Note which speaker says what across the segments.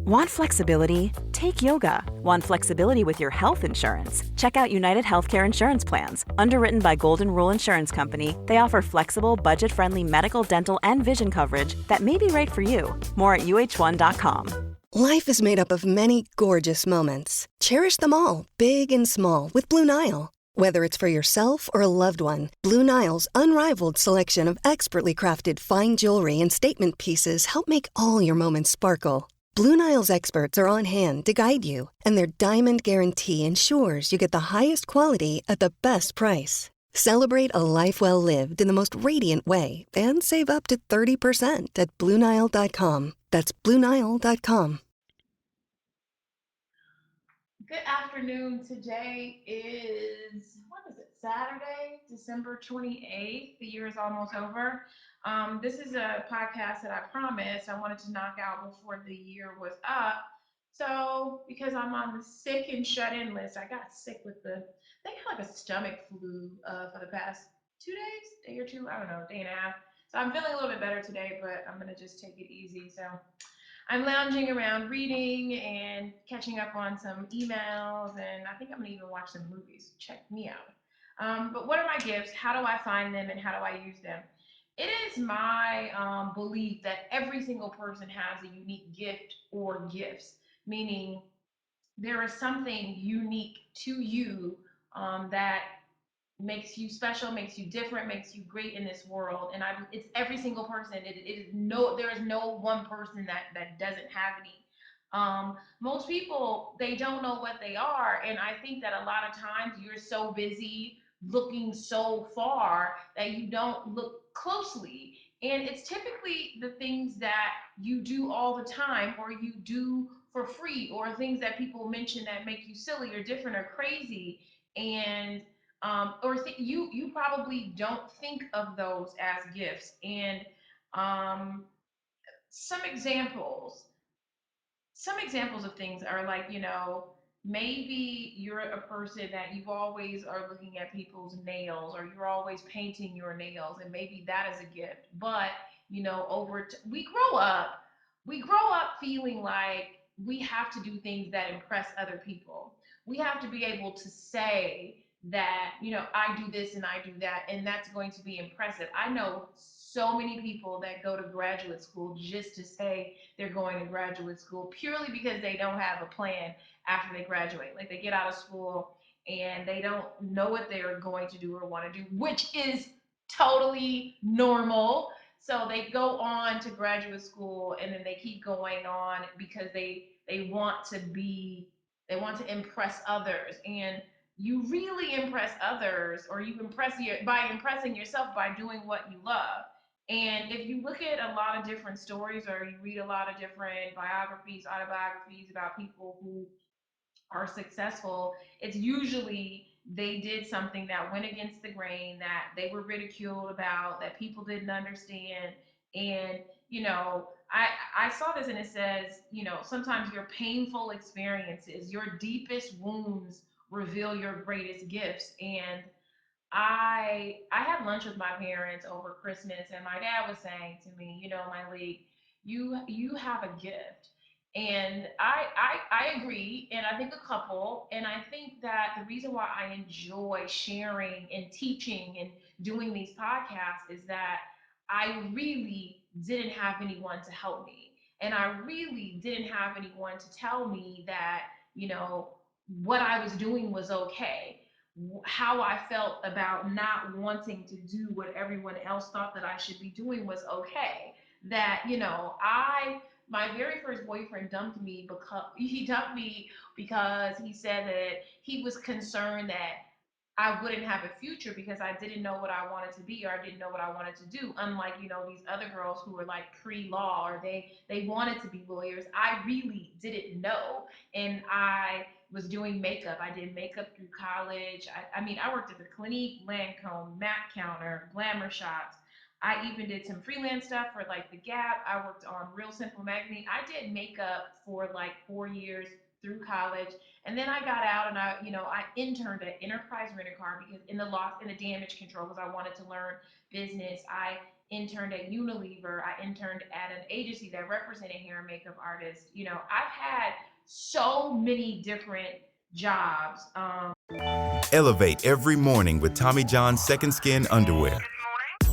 Speaker 1: Want flexibility? Take yoga. Want flexibility with your health insurance? Check out United Healthcare Insurance Plans. Underwritten by Golden Rule Insurance Company, they offer flexible, budget-friendly medical, dental, and vision coverage that may be right for you. More at uh1.com.
Speaker 2: Life is made up of many gorgeous moments. Cherish them all, big and small, with Blue Nile. Whether it's for yourself or a loved one, Blue Nile's unrivaled selection of expertly crafted fine jewelry and statement pieces help make all your moments sparkle. Blue Nile's experts are on hand to guide you, and their diamond guarantee ensures you get the highest quality at the best price. Celebrate a life well lived in the most radiant way and save up to 30% at BlueNile.com. That's BlueNile.com.
Speaker 3: Good afternoon. Today is, what is it, Saturday, December 28th. The year is almost over. This is a podcast that I promised I wanted to knock out before the year was up. So, because I'm on the sick and shut in list, I got sick with I think like a stomach flu for the past 2 days, day or two, I don't know, day and a half. So I'm feeling a little bit better today, but I'm going to just take it easy. So I'm lounging around reading and catching up on some emails, and I think I'm gonna even watch some movies. Check me out. But what are my gifts? How do I find them, and how do I use them? It is my belief that every single person has a unique gift or gifts, meaning there is something unique to you that makes you special, makes you different, makes you great in this world. And it's every single person. It is no, there is no one person that doesn't have any. Most people, they don't know what they are, and I think that a lot of times you're so busy looking so far that you don't look closely. And it's typically the things that you do all the time, or you do for free, or things that people mention that make you silly or different or crazy. And you probably don't think of those as gifts. And um, some examples some examples of things are like, maybe you're a person that you always are looking at people's nails, or you're always painting your nails, and maybe that is a gift. But we grow up feeling like we have to do things that impress other people. We have to be able to say that, I do this and I do that, and that's going to be impressive. I know so many people that go to graduate school just to say they're going to graduate school, purely because they don't have a plan after they graduate. Like, they get out of school and they don't know what they're going to do or want to do, which is totally normal. So they go on to graduate school, and then they keep going on because they want to be they want to impress others. And you really impress others, or you by impressing yourself by doing what you love. And if you look at a lot of different stories, or you read a lot of different biographies, autobiographies about people who are successful, it's usually they did something that went against the grain, that they were ridiculed about, that people didn't understand. And I saw this, and it says, sometimes your painful experiences, your deepest wounds reveal your greatest gifts. And I had lunch with my parents over Christmas, and my dad was saying to me, Myleik, you have a gift. And I agree, and I think a couple, and I think that the reason why I enjoy sharing and teaching and doing these podcasts is that I really didn't have anyone to help me. And I really didn't have anyone to tell me that, what I was doing was okay. How I felt about not wanting to do what everyone else thought that I should be doing was okay. That, my very first boyfriend dumped me because he said that he was concerned that I wouldn't have a future because I didn't know what I wanted to be, or I didn't know what I wanted to do. Unlike, these other girls who were like pre-law, or they wanted to be lawyers. I really didn't know. And I was doing makeup. I did makeup through college. I worked at the Clinique, Lancome, Mac Counter, Glamour Shots. I even did some freelance stuff for like The Gap. I worked on Real Simple Magazine. I did makeup for like 4 years through college. And then I got out, and I interned at Enterprise Rent a Car, because in the damage control, because I wanted to learn business. I interned at Unilever. I interned at an agency that represented hair and makeup artists. I've had so many different jobs.
Speaker 4: Elevate every morning with Tommy John's Second Skin underwear.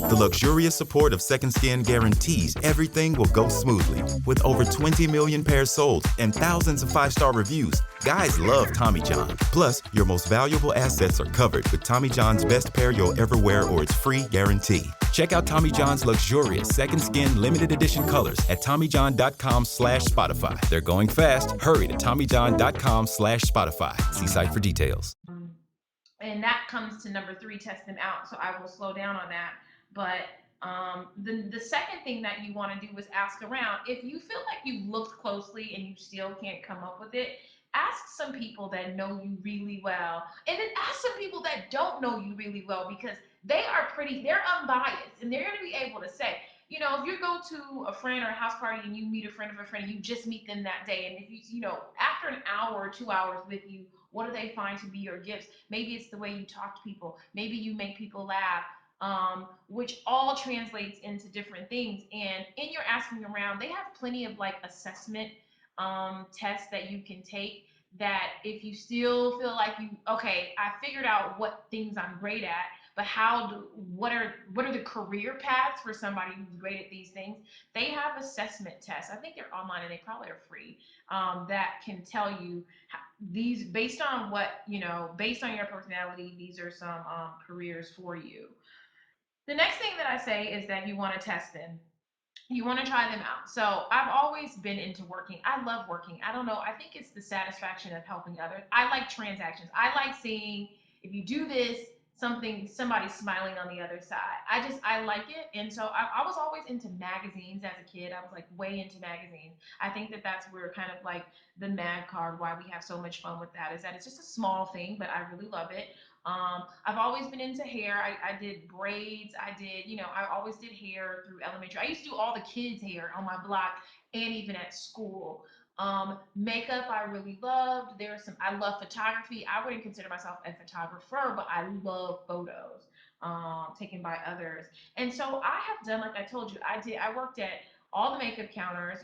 Speaker 4: The luxurious support of Second Skin guarantees everything will go smoothly. With over 20 million pairs sold and thousands of 5-star reviews, guys love Tommy John. Plus, your most valuable assets are covered with Tommy John's best pair you'll ever wear or its free guarantee. Check out Tommy John's luxurious Second Skin limited edition colors at TommyJohn.com/Spotify. They're going fast. Hurry to TommyJohn.com/Spotify. See site for details.
Speaker 3: And that comes to number three, test them out. So I will slow down on that. But the second thing that you want to do is ask around. If you feel like you've looked closely and you still can't come up with it, ask some people that know you really well, and then ask some people that don't know you really well, because they're unbiased, and they're going to be able to say, if you go to a friend or a house party and you meet a friend of a friend, and you just meet them that day, and if after an hour or 2 hours with you, what do they find to be your gifts? Maybe it's the way you talk to people. Maybe you make people laugh, which all translates into different things. And in your asking around, they have plenty of like assessment tests that you can take, that if you still feel like okay, I figured out what things I'm great at, but what are the career paths for somebody who's great at these things? They have assessment tests. I think they're online and they probably are free, that can tell you these, based on based on your personality, these are some careers for you. The next thing that I say is that you want to test them. You want to try them out. So I've always been into working. I love working. I don't know. I think it's the satisfaction of helping others. I like transactions. I like seeing, if you do this, somebody's smiling on the other side. I like it. And so I was always into magazines as a kid. I was like way into magazines. I think that that's where kind of like the mag card, why we have so much fun with that, is that it's just a small thing, but I really love it. I've always been into hair. I did braids. I always did hair through elementary. I used to do all the kids' hair on my block and even at school. Makeup I really loved. I love photography. I wouldn't consider myself a photographer, but I love photos taken by others. And so I have done, like I told you, I worked at all the makeup counters.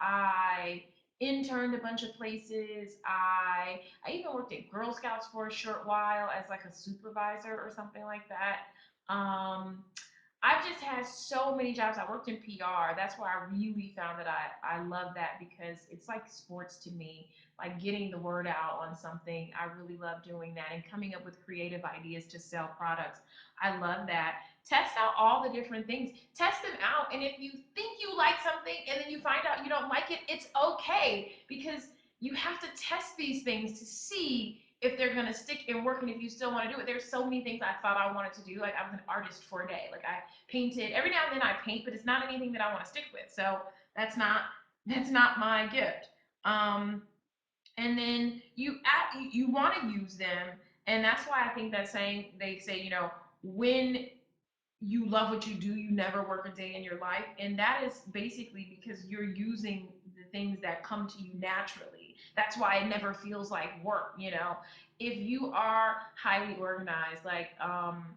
Speaker 3: I interned a bunch of places. I even worked at Girl Scouts for a short while as like a supervisor or something like that. I've just had so many jobs. I worked in PR. That's where I really found that I love that, because it's like sports to me, like getting the word out on something. I really love doing that and coming up with creative ideas to sell products. I love that. Test out all the different things. Test them out. And if you think you like something and then you find out you don't like it, it's okay, because you have to test these things to see if they're going to stick and work, and if you still want to do it. There's so many things I thought I wanted to do. Like, I was an artist for a day. Like, I painted. Every now and then I paint, but it's not anything that I want to stick with. So that's not my gift. And then you want to use them, and that's why I think that saying, they say, when you love what you do, you never work a day in your life. And that is basically because you're using the things that come to you naturally. That's why it never feels like work. If you are highly organized, like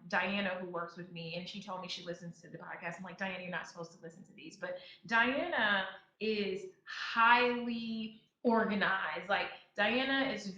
Speaker 3: Diana, who works with me, and she told me she listens to the podcast. I'm like, Diana, you're not supposed to listen to these. But Diana is highly organized. Like, Diana is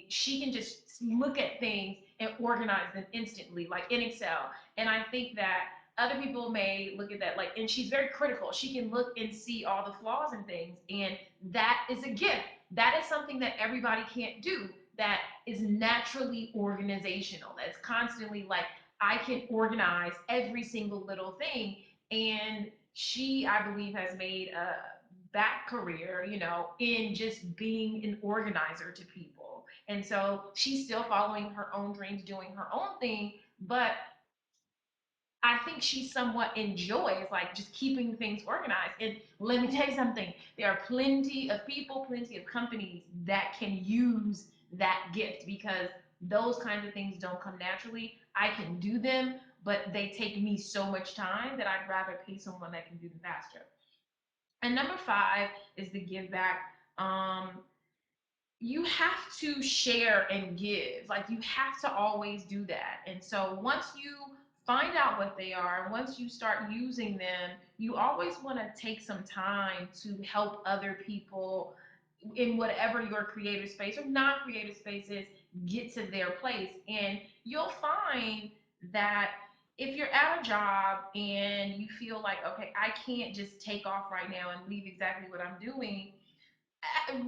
Speaker 3: she can just look at things and organize them instantly, like in Excel. And I think that other people may look at that like, and she's very critical. She can look and see all the flaws and things, and that is a gift. That is something that everybody can't do. That is naturally organizational. That's constantly like, I can organize every single little thing. And she, I believe, has made a back career, in just being an organizer to people. And so she's still following her own dreams, doing her own thing, but I think she somewhat enjoys like just keeping things organized. And let me tell you something, there are plenty of people, plenty of companies that can use that gift, because those kinds of things don't come naturally. I can do them, but they take me so much time that I'd rather pay someone that can do them faster. And number five is the give back. You have to share and give. Like, you have to always do that. And so once you find out what they are. And once you start using them, you always want to take some time to help other people in whatever your creative space or non-creative space is, get to their place. And you'll find that if you're at a job and you feel like, okay, I can't just take off right now and leave exactly what I'm doing,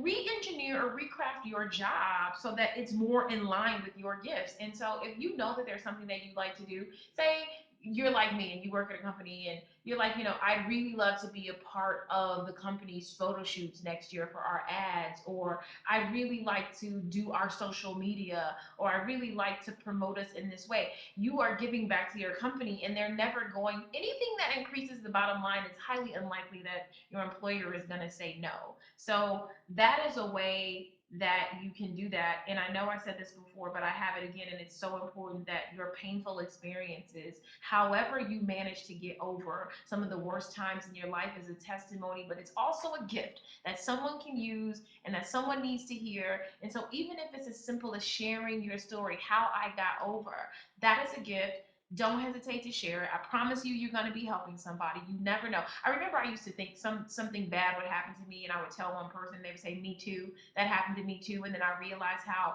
Speaker 3: re-engineer or recraft your job so that it's more in line with your gifts. And so if you know that there's something that you like to do, say you're like me and you work at a company and you're like, I'd really love to be a part of the company's photo shoots next year for our ads, or I really like to do our social media, or I really like to promote us in this way. You are giving back to your company, and they're never going, anything that increases the bottom line, it's highly unlikely that your employer is going to say no. So that is a way that you can do that. And I know I said this before, but I have it again, and it's so important that your painful experiences, however you manage to get over some of the worst times in your life, is a testimony, but it's also a gift that someone can use and that someone needs to hear. And so even if it's as simple as sharing your story, how I got over, that is a gift. Don't hesitate to share it. I promise you, you're going to be helping somebody. You never know. I remember I used to think something bad would happen to me, and I would tell one person, they would say, "Me too. That happened to me too." And then I realized how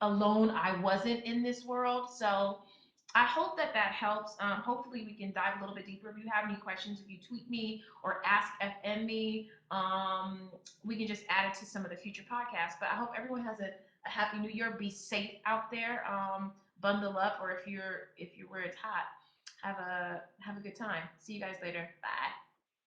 Speaker 3: alone I wasn't in this world. So I hope that that helps. Hopefully, we can dive a little bit deeper. If you have any questions, if you tweet me or ask FM me, we can just add it to some of the future podcasts. But I hope everyone has a happy new year. Be safe out there. Bundle up, or if you're where it's hot, have a good time. See you guys later. Bye.